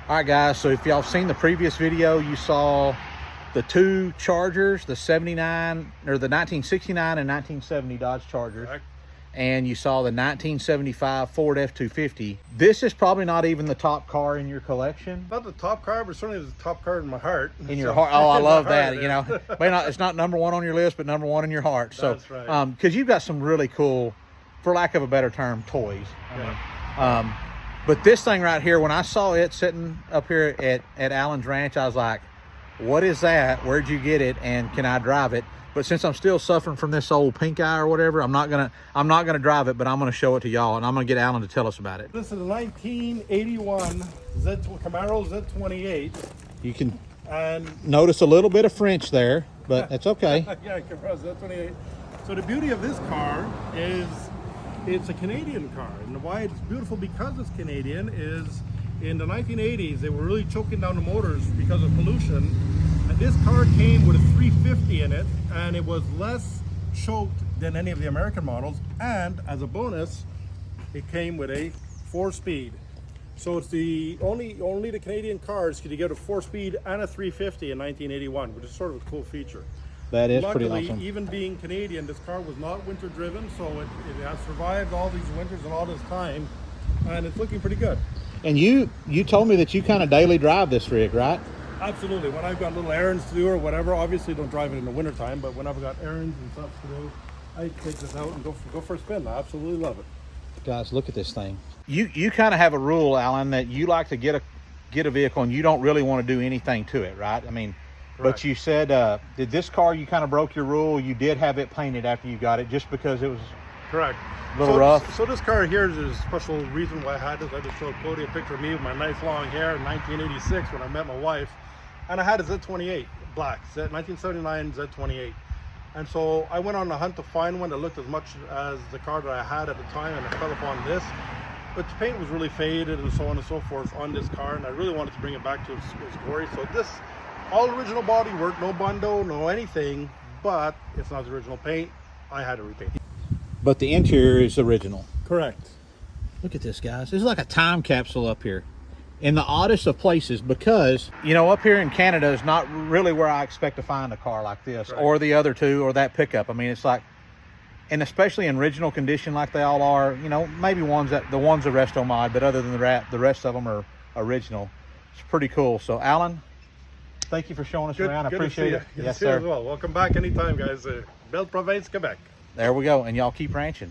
All right, guys, so if y'all seen the previous video, you saw the two Chargers, the 79 or the 1969 and 1970 Dodge Chargers. Correct. And you saw the 1975 Ford F-250. This is probably not even the top car in your collection. Not the top car, but certainly the top car in my heart. In your heart. Oh, I love that. Heart, you know, maybe not, it's not number one on your list, but number one in your heart. So, that's right. Because you've got some really cool, for lack of a better term, toys. But this thing right here, when I saw it sitting up here at Allen's Ranch, I was like, what is that? Where'd you get it? And can I drive it? But since I'm still suffering from this old pink eye or whatever, I'm not gonna drive it, but I'm gonna show it to y'all, and I'm gonna get Allen to tell us about it. This is a 1981 Camaro Z28. You can And notice a little bit of French there, but that's okay. yeah, Camaro Z28. So the beauty of this car is it's a Canadian car, and why it's beautiful because it's Canadian is in the 1980s they were really choking down the motors because of pollution, and this car came with a 350 in it, and it was less choked than any of the American models, and as a bonus it came with a 4-speed. So it's the only the Canadian cars could you get a 4-speed and a 350 in 1981, which is sort of a cool feature. That is Luckily, pretty awesome. even being Canadian, this car was not winter driven, so it has survived all these winters and all this time, and it's looking pretty good. And you told me that you kind of daily drive this rig, right? Absolutely. When I've got little errands to do or whatever, obviously don't drive it in the winter time, but when I've got errands and stuff to do, I take this out and go for a spin. I absolutely love it. Guys, look at this thing. You kind of have a rule, Alan, that you like to get a vehicle and you don't really want to do anything to it, right? I mean, Correct. But you said, did this car, you kind of broke your rule? You did have it painted after you got it just because it was Correct. a little rough? So this car here is a special reason why I had this. I just showed Cody a picture of me with my nice long hair in 1986 when I met my wife. And I had a Z28 black, 1979 Z28. And so I went on a hunt to find one that looked as much as the car that I had at the time, and I fell upon this. But the paint was really faded and so on and so forth on this car, and I really wanted to bring it back to its glory. So this, all original body work, no Bondo, no anything, but it's not the original paint. I had to repaint it. But the interior is original. Correct. Look at this, guys. This is like a time capsule up here in the oddest of places, because, you know, up here in Canada is not really where I expect to find a car like this, right, or the other two, or that pickup. I mean, it's like, and especially in original condition like they all are, you know, maybe the one's a resto mod, but other than the rest of them are original. It's pretty cool. So, Alan, thank you for showing us around. I appreciate it. Good Yes, to see you sir. as well. Welcome back anytime, guys. Belle Province, Quebec. There we go. And y'all keep ranching.